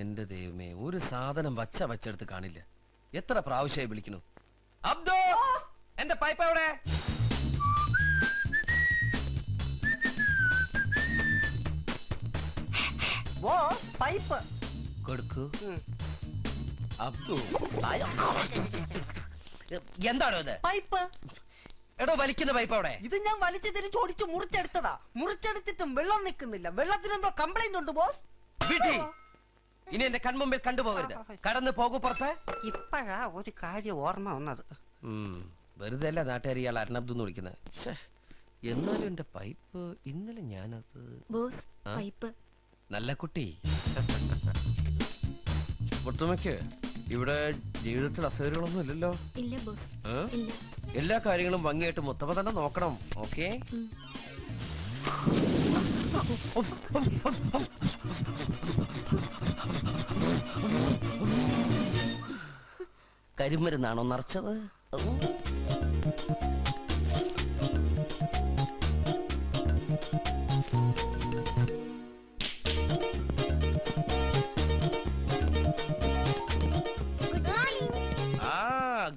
എന്റെ ദൈവമേ, ഒരു സാധനം വച്ചെടുത്ത് കാണില്ല. എത്ര പ്രാവശ്യമായി വിളിക്കുന്നു. അബ്ദു, എന്റെ പൈപ്പ് എവിടെ? പൈപ്പ് കൊടുക്കൂ. അബ്ദു, എന്താണോ ഇത്? പൈപ്പ്. എടോ, വലിക്കുന്ന പൈപ്പ് അവിടെ. ഇത് ഞാൻ വലിച്ചു തിരിച്ച് ഓടിച്ച് മുറിച്ചെടുത്തതാ. മുറിച്ചെടുത്തിട്ടും വെള്ളം നിൽക്കുന്നില്ല. വെള്ളത്തിനെന്തോ കംപ്ലൈന്റ് ഉണ്ട് ബോസ്. വിധി, ഇനി എന്റെ കൺമുമ്പിൽ കണ്ടുപോകരുത്. കടന്നു പോകൂ പുറത്ത്. ഇപ്പഴാ ഒരു കാര്യം ഓർമ്മ വന്നത്. വെറുതെ അല്ല നാട്ടുകാരി ഇയാൾ അർണബ്ദു എന്ന് വിളിക്കുന്നത്. എന്നാലും എന്റെ പൈപ്പ് ഇന്നലെ ഞാനത്. Boss, pipe. നല്ല കുട്ടി. മുത്തുമ്മയ്ക്ക് ഇവിടെ ജീവിതത്തിൽ അസൗകര്യങ്ങളൊന്നും ഇല്ലല്ലോ? ഇല്ല ബോസ്, ഇല്ല. എല്ലാ കാര്യങ്ങളും ഭംഗിയായിട്ട് മുത്തമ്മ തന്നെ നോക്കണം. ഓക്കേ? കരിമരുന്നാണോ നിറച്ചത്?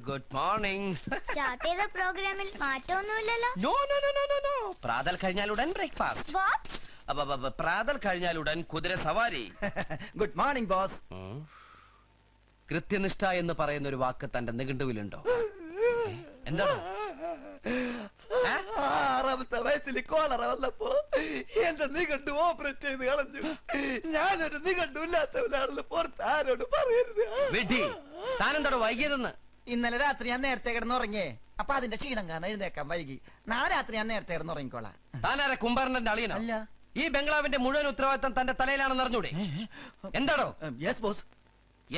Good morning. സ്റ്റാർട്ട് ചെയ്ത പ്രോഗ്രാമിൽ മാറ്റമൊന്നുമില്ലല്ലോ. No no no no no. പ്രാതൽ കഴിഞ്ഞാലുടൻ ബ്രേക്ക്ഫാസ്റ്റ്. പ്രാതൽ കഴിഞ്ഞാലുടൻ കുതിര സവാരി. Good morning boss. കൃത്യനിഷ്ഠ എന്ന് പറയുന്ന ഒരു വാക്ക് തന്റെ നിഘണ്ടുവിലുണ്ടോ? എന്താണ്? 6ാമത്തെ വയസ്സിൽ കോളറ വന്നപ്പോ എന്റെ നിഘണ്ടു ഓപ്പറേറ്റ് ചെയ്ത് കളഞ്ഞു. ഞാനൊരു നിഘണ്ടു ഇല്ലാത്തവനാണെന്ന് പുറത്ത് ആരോട് പറയരുത്. വിഡി, താനെന്താണോ വൈകിയതെന്ന്? ഇന്നലെ രാത്രി ഞാൻ നേരത്തെ കിടന്നുറങ്ങിയേ. അപ്പൊ അതിന്റെ ക്ഷീണം കാരണം എഴുന്നേക്കാൻ വൈകി. നാളെ രാത്രി ഞാൻ നേരത്തെ കിടന്നുറങ്ങിക്കോളാം. താനാരെ കുംഭകർണന്റെ അളിയനോ? അല്ല. ഈ ബംഗ്ലാവിന്റെ മുഴുവൻ ഉത്തരവാദിത്തം തന്റെ തലയിലാണെന്ന് അറിഞ്ഞൂടെ? എന്താണോ? Yes boss.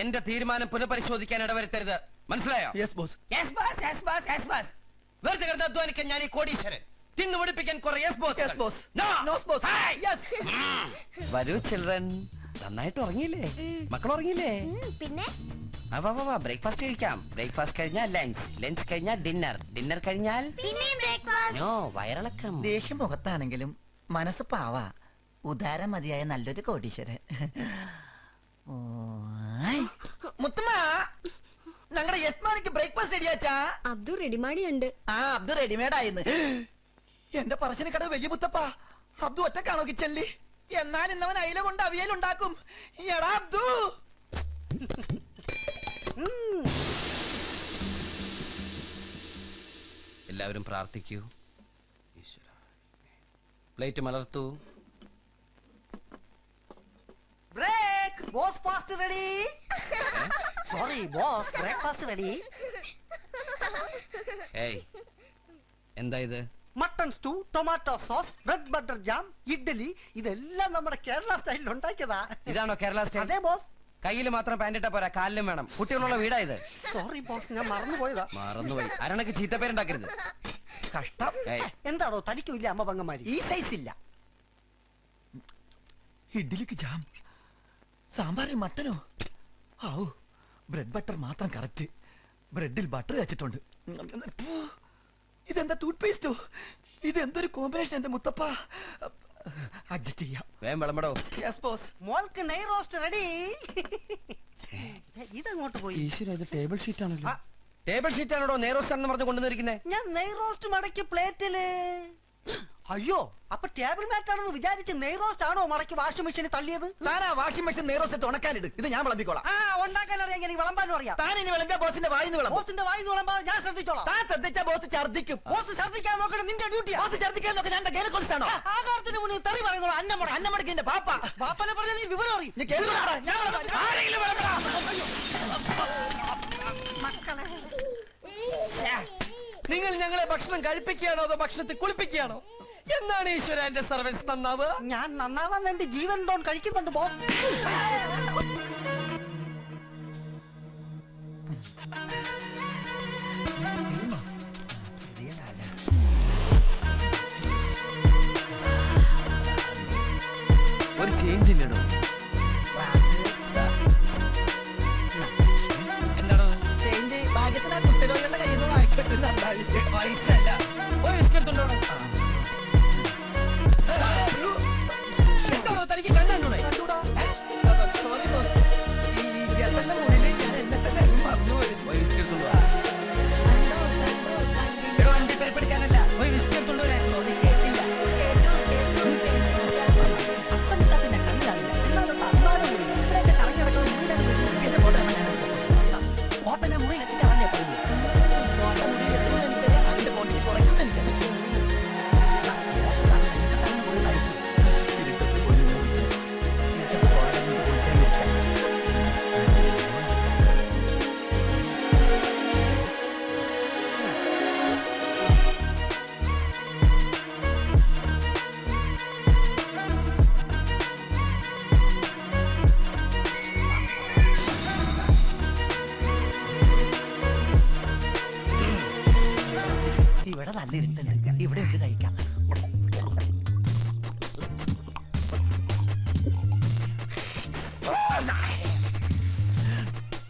എന്റെ തീരുമാനം പുനഃപരിശോധിക്കാൻ ഇടവരുത്തരുത്. മനസ്സിലായോ? Yes boss. Yes boss, yes boss, yes boss. വെറുതെ കിടന്ന് അധ്വാനിക്കാൻ ഞാൻ ഈ കോടീശ്വരൻ. തിന്നു മുടിപ്പിക്കാൻ കുറെ yes boss. Yes boss. No no boss. Yes. വരൂ ചിൽഡ്രൻ. നന്നായിട്ട് ഉറങ്ങിയില്ലേ? മക്കൾ ഉറങ്ങിയില്ലേ? പിന്നെ ബ്രേക്ക്ഫാസ്റ്റ് കഴിക്കാം. ബ്രേക്ക്ഫാസ്റ്റ് കഴിഞ്ഞാൽ ലഞ്ച്, ലഞ്ച് കഴിഞ്ഞാൽ ഡിന്നർ, ഡിന്നർ കഴിഞ്ഞാൽ നോ വയറിളക്കം. ദേഷ്യം മുഖത്താണെങ്കിലും മനസ്സ് പാവാ. ഉദാരമതിയായ നല്ലൊരു കോടീശ്വരൻ. മുത്തമ്മ, ഞങ്ങളുടെ യസ്മാനിക്ക് ബ്രേക്ക്ഫാസ്റ്റ് റെഡിയാച്ചാ? അബ്ദു റെഡിമാഡി ഉണ്ട്. ആ, അബ്ദു റെഡിമേഡ് ആയിന്ന്. എന്റെ പറശ്ശിനി കട വലിയ മുത്തപ്പ. അബ്ദു ഒറ്റക്കാണോ കിച്ചണില്? എന്നാൽ ഇന്നവൻ അയില കൊണ്ട് അവിയലുണ്ടാക്കും. എടാ അബ്ദു. എല്ലാവരും പ്രാർത്ഥിക്കൂ. പ്ലേറ്റ് മലർത്തൂ. Break. Boss fast ready. Sorry boss, breakfast ready. ഏയ്, എന്താ ഇത്? Mutton stew, tomato sauce, bread butter jam, idli, ഇതെല്ലാം നമ്മുടെ കേരള സ്റ്റൈലിൽ ഉണ്ടാക്കിയതാ. ഇതാണോ കേരള സ്റ്റൈൽ? അതെ ബോസ്. കയ്യിൽ മാത്രം പാൻറ്റിട്ടാ പോരാ, കാലിലും വേണം. കുട്ടികളുള്ള വീടാ ഇത്. സോറി ബോസ്, ഞാൻ മറന്നുപോയതാ. മറന്നുപോയി. അരണക്ക് ചീത്തപ്പേരുണ്ടാക്കരുത്. കഷ്ടം. എന്താണോ തനിക്കും ഇല്ല അമ്മ പങ്കമാരി? ഈ സൈസ് ഇല്ല. ഇഡ്ഡലിക്ക് ജാം, സാമ്പാറിൽ മട്ടനോ? ഔ, ബ്രെഡ് ബട്ടർ മാത്രം കറക്റ്റ്. ബ്രെഡിൽ ബട്ടർ വെച്ചിട്ടുണ്ട്. ഇതെന്താ ടൂത്ത് പേസ്റ്റോ? ഇതെന്തൊരു കോമ്പിനേഷൻ എന്റെ മുത്തപ്പ. അഡ്ജസ്റ്റ് ചെയ്യാം. വേം വിളമ്പടോ. Yes boss. മോൾക്ക് നെയ് റോസ്റ്റ് റെഡി. ഇതങ്ങോട്ട് പോയി. ഈശ്വര, ഇത് ടേബിൾ ഷീറ്റ് ആണല്ലോ. ടേബിൾ ഷീറ്റ് ആണോ നേരോസ്റ്റാണെന്ന് പറഞ്ഞ് കൊണ്ടുവന്നിരിക്കുന്നേ? ഞാൻ നെയ് റോസ്റ്റ് മടക്കി പ്ലേറ്റില്. അയ്യോ, അപ്പൊ ടേബിൾ മാറ്റ് ആണെന്ന് വിചാരിച്ച് നെയ് റോസ്റ്റ് ആണോ മടക്കി വാഷിംഗ് മെഷീനിൽ തള്ളിയത്? Thana washing machine നെയ്റോസ്റ്റ് ഉണക്കാനിട്. ഇത് ഞാൻ വിളമ്പിക്കോളാം. ആ, ഉണ്ടാക്കാൻ അറിയാം, എനിക്ക് വിളമ്പാനും അറിയാം. താൻ ഇനി വിളമ്പിയ ബോസിന്റെ വായിന്ന് വിളമ്പും. ബോസിന്റെ വായിന്ന് വിളമ്പാതെ ഞാൻ ശ്രദ്ധിച്ചോളാം. താൻ ശ്രദ്ധിച്ചാ ബോസ് ഛർദ്ദിക്കും. ബോസ് ശ്രദ്ധിക്കാൻ നോക്കണം, നിന്റെ ഡ്യൂട്ടിയാ. ബോസ് ഛർദ്ദിക്കാൻ നോക്കാൻ ഞാൻ ഗൈനക്കോളജിസ്റ്റാണോ? ആകാരത്തിന് മുന്നിൽ തെറി പറയുന്നോളൂ. അന്നമടക്കി എന്റെ പാപ്പ. ബാപ്പനെ പറഞ്ഞ നീ വിവരം അറിയും. നീ കേൾക്കണോടാ? ഞാൻ വിളമ്പാം. ആരെങ്കിലും വിളമ്പടാ. മക്കളെ, നിങ്ങൾ ഞങ്ങളെ ഭക്ഷണം കഴിപ്പിക്കുകയാണോ അതോ ഭക്ഷണത്തിൽ കുളിപ്പിക്കുകയാണോ? എന്താണ് ഈശ്വര എന്റെ സർവീസ് നന്നാവ്? ഞാൻ നന്നാവാൻ വേണ്ടി ജീവൻ ടോൺ കഴിക്കുന്നുണ്ട് ബോസ്. ഒരു ചേഞ്ച് ഇല്ലടോ. എന്താണോ ചേഞ്ച് ഭാഗ്യത്തിന് കുട്ടികളുടെ കയ്യിൽ നിന്ന് പൈസല്ല. ഒരു ബിസ്ക്കറ്റ് ഉണ്ടോ? എന്താണോ തനിക്ക് കണ്ടൂടെ? Sorry boss.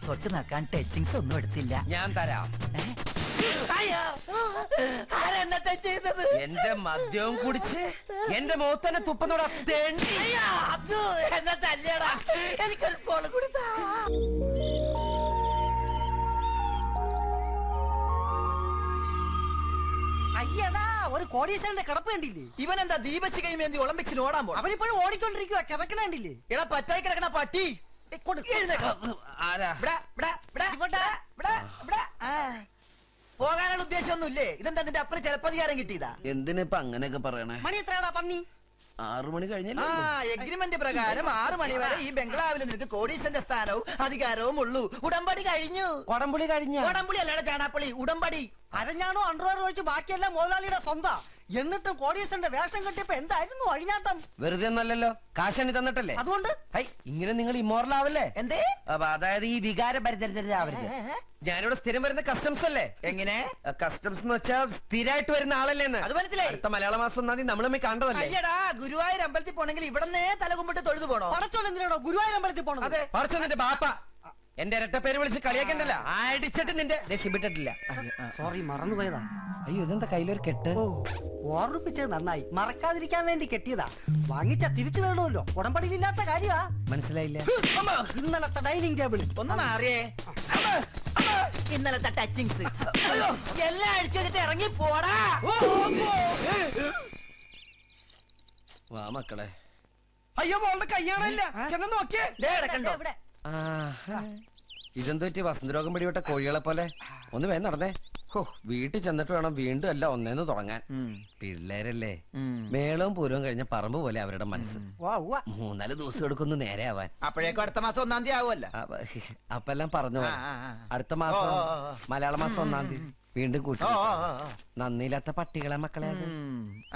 തൊട്ട് നോക്കാൻ ടച്ചിങ്സ് ഒന്നും എടുത്തില്ല. ഞാൻ തരാം. അയ്യോ, ആരെന്നെ ടച്ച് ചെയ്തത്? എന്റെ മദ്യവും കുടിച്ച് എന്റെ മുഖത്തന്നെ തുപ്പത്തോടെ തേണ്ടി. അയ്യോ, അബ്ദു എന്നെ തല്ലിയടാ. എനിക്കൊരു സ്പോള് കൊടുത്താ. അയ്യടാ, ഒരു കോടീശ്വരന്റെ കിടപ്പ് കണ്ടില്ലേ? ഇവനെന്താ ദീപശിഖ കൈമേന്തി ഒളിമ്പിക്സിന് ഓടാൻ പോണം? അവനിപ്പോഴും ഓടിക്കൊണ്ടിരിക്കുക, കിതക്കണണ്ടില്ലേ? എടാ പറ്റായി കിടക്കണ പട്ടി, ആരാ? പോകാനുള്ള ഉദ്ദേശമൊന്നുമില്ലേ? ഇതെന്താ നിന്റെ അപ്പന് ചിലപ്പതികാരം കിട്ടിയതാ? എന്തിനിപ്പൊ അങ്ങനെയൊക്കെ പറയണേ? മണി എത്രയാടാ പന്നി? 6 മണി കഴിഞ്ഞ ആ എഗ്രിമെന്റ് പ്രകാരം 6 മണി വരെ ഈ ബംഗ്ലാവിൽ നിനക്ക് കോടീശ്വരന്റെ സ്ഥാനവും അധികാരവും ഉള്ളൂ. ഉടമ്പടി കഴിഞ്ഞു. കൊടംപുളി കഴിഞ്ഞ. ഉടമ്പടി അല്ലാതെ ചാണാപ്പള്ളി, ഉടമ്പടി. അരഞ്ഞാണോ അണ്ടർവെയർ ഒഴിച്ച് ബാക്കിയെല്ലാം മുതലാളിയുടെ സ്വന്തം. എന്നിട്ടും കോടീശ്വരന്റെ വേഷം കെട്ടിയപ്പോ എന്തായിരുന്നു അഴിഞ്ഞാട്ടം? വെറുതെ ഒന്നല്ലല്ലോ, കാശണി തന്നിട്ടല്ലേ. അതുകൊണ്ട് ഹൈ, ഇങ്ങനെ നിങ്ങൾ ഇമ്മോറൽ ആവല്ലേ? എന്തേ? അപ്പൊ അതായത് ഈ വികാര പരിചരിച്ചവർക്ക് ഞാനിവിടെ സ്ഥിരം വരുന്ന കസ്റ്റംസ് അല്ലേ? എങ്ങനെ കസ്റ്റംസ് എന്ന് വെച്ചാൽ സ്ഥിരമായിട്ട് വരുന്ന ആളല്ലേ? അത് മനസ്സിലായി. അടുത്ത മലയാള മാസം 1-ാം തീയതി നമ്മൾ കണ്ടതല്ലേ? അയ്യടാ, ഗുരുവായൂർ അമ്പലത്തിൽ പോണെങ്കിൽ ഇവിടന്നേ തലകുമ്പിട്ട് തൊഴുതു പോണോ? പടച്ചോൻ എന്തിനാണോ ഗുരുവായൂർ അമ്പലത്തിൽ പോണത്? അതെ. പറച്ച നിന്റെ ബാപ്പ എന്റെ ഇരട്ട പേര് വിളിച്ച് കളിയാക്കണ്ടല്ലോ. അടിച്ചിട്ട് നിന്റെ സിബിട്ടിട്ടില്ല. സോറി, മറന്നുപോയതാ. അയ്യോ, ഇതെന്താ കയ്യിലൊരു കെട്ട്? ഓ, ഓർമ്മിപ്പിച്ചത് നന്നായി. മറക്കാതിരിക്കാൻ വേണ്ടി കെട്ടിയതാ. വാങ്ങിച്ച തിരിച്ചു തരണമല്ലോ. ഉടമ്പടിയിലില്ലാത്ത കാര്യമാ. മനസ്സിലായില്ല. ഇന്നലത്തെ ഡൈനിങ് ടേബിൾ ഒന്ന് മാറിയേ. ഇന്നലത്തെ ടച്ചിങ്സ് എല്ലാം അടിച്ചു വെച്ചിട്ട് ഇറങ്ങി പോടാ. വാ മക്കളെ. അയ്യോ, മോളുടെ കയ്യാണല്ല. ചെന്ന് നോക്കിയേ. ദേ കിടക്കണ്ടോ? ഇതെന്തോ പറ്റി വസന്തരോഗം പിടിവിട്ട കോഴികളെ പോലെ. ഒന്ന് വേഗം നടന്നേ. ഹോ, വീട്ടിൽ ചെന്നിട്ട് വേണം വീണ്ടും എല്ലാം ഒന്നേന്ന് തുടങ്ങാൻ. പിള്ളേരല്ലേ, മേളവും പൂരവും കഴിഞ്ഞ പറമ്പ് പോലെ അവരുടെ മനസ്സ്. 3-4 ദിവസം എടുക്കുന്നു നേരെ ആവാൻ. അപ്പോഴേക്കും അടുത്ത മാസം 1-ാം തീയതി ആവുമല്ല. അപ്പൊ എല്ലാം പറഞ്ഞു പോലെ. അടുത്ത മാസം മലയാള മാസം 1-ാം തീയതി വീണ്ടും കൂട്ടി. നന്ദിയില്ലാത്ത പട്ടികളെ മക്കളെ.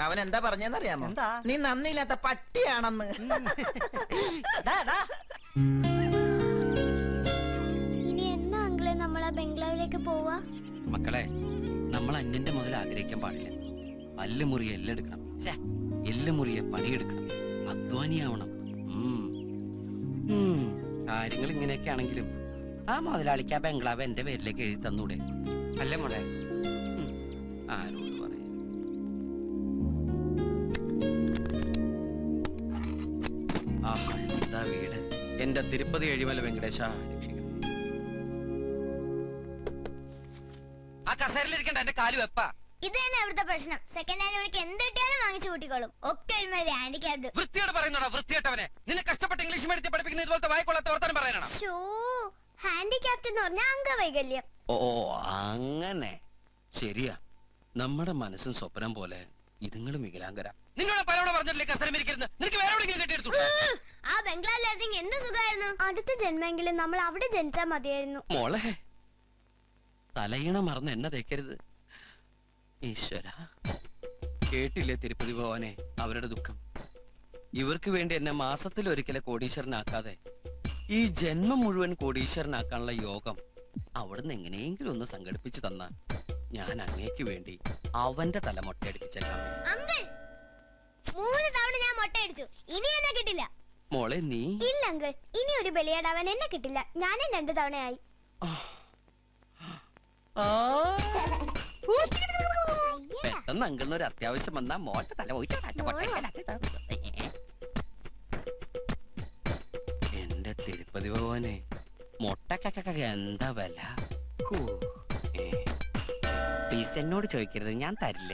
അവൻ എന്താ പറഞ്ഞെന്നറിയാമോ? എന്താ? നീ നന്ദിയില്ലാത്ത പട്ടിയാണെന്ന്. ഇനി എന്നാ അങ്കിളെ നമ്മളാ ബംഗ്ലാവിലേക്ക് പോവാ? മക്കളെ, നമ്മൾ അന്യന്റെ മുതൽ ആഗ്രഹിക്കാൻ പാടില്ല. പല്ല് മുറിയെ എല്ലെടുക്കണം, എല്ല് മുറിയെ പണിയെടുക്കണം, അധ്വാനിയാവണം. കാര്യങ്ങൾ ഇങ്ങനെയൊക്കെ ആണെങ്കിലും ആ മുതലാളിക്ക് ആ ബംഗ്ലാവ് എന്റെ പേരിലേക്ക് എഴുതി തന്നൂടെ? അല്ലേ മോളെ? ആരോട് പറയാ? ആഹാ, എന്താ വീട്! എന്റെ തിരുപ്പതി എഴിമല വെങ്കടേശ രക്ഷിക്കണം. ആ കസേരയിലിരിക്കണ്ട, എന്റെ കാല് വെപ്പാ. ഇത് തന്നെ അവിടുത്തെ പ്രശ്നം. സെക്കൻഡ് ഹാൻഡ് വിളിക്ക് എന്ത് കിട്ടിയാലും വാങ്ങിച്ചു കൂട്ടിക്കോളും. ഒക്കെ ഒരുമാതിരി ഹാൻഡിക്യാപ്ഡ്. വൃത്തിയോട് പറയുന്നോടാ, വൃത്തിയായിട്ടവനെ. നിന്നെ കഷ്ടപ്പെട്ട് ഇംഗ്ലീഷ് മീഡിയത്തിൽ പഠിപ്പിക്കുന്ന ഇതുപോലത്തെ വായിക്കൊള്ളാത്ത വർത്താനം പറയാനാണ്. ഷോ, ഹാൻഡിക്യാപ്ഡ് എന്ന് പറഞ്ഞാൽ അംഗവൈകല്യം. ഓ, അങ്ങനെ. ശരിയാ, നമ്മുടെ മനസ്സും സ്വപ്നം പോലെ ഇതുങ്ങളും വികലാംഗര. നിന്നോട് പലവണ പറഞ്ഞില്ലേ കസേര ഇരിക്കരുത്. നിനക്ക് വേറെ എവിടെയെങ്കിലും കെട്ടിയെടുത്തു. ആ ബംഗ്ലാവിലായിരുന്നെങ്കിൽ എന്ത് സുഖമായിരുന്നു. അടുത്ത ജന്മെങ്കിലും നമ്മൾ അവിടെ ജനിച്ചാൽ മതിയായിരുന്നു. മോളെ, തലയിണ മറന്ന് എന്നെ തേക്കരുത്. ഈശ്വര, കേട്ടില്ലേ തിരുപ്പതി ഭവാനെ അവരുടെ ദുഃഖം? ഇവർക്ക് വേണ്ടി എന്നെ മാസത്തിൽ ഒരിക്കലെ കോടീശ്വരനാക്കാതെ ഈ ജന്മം മുഴുവൻ കോടീശ്വരനാക്കാനുള്ള യോഗം അവിടുന്ന് എങ്ങനെയെങ്കിലും ഒന്ന് സംഘടിപ്പിച്ചു തന്ന ഞാൻ അങ്ങേക്ക് വേണ്ടി അവന്റെ തല മൊട്ടയടിപ്പിച്ചേക്കാം. അങ്കിൾ, 3 തവണ ഞാൻ മൊട്ടയടിച്ചു. ഇനി എന്നെ കിട്ടില്ല. മോളെ നീ ഇല്ല അങ്കിൾ, ഇനി ഒരു ബലിയാടാവാൻ എന്നെ കിട്ടില്ല. ഞാനും 2 തവണയായി. പെട്ടെന്ന് അങ്കിളിന് ഒരു അത്യാവശ്യം വന്നാ മോട്ട തല പോയി. എന്റെ തിരുപ്പതി ഭഗവാനെ, മൊട്ടക്കൊക്കെ എന്താ വില? പ്ലീസ് എന്നോട് ചോദിക്കരുത്, ഞാൻ തരില്ല.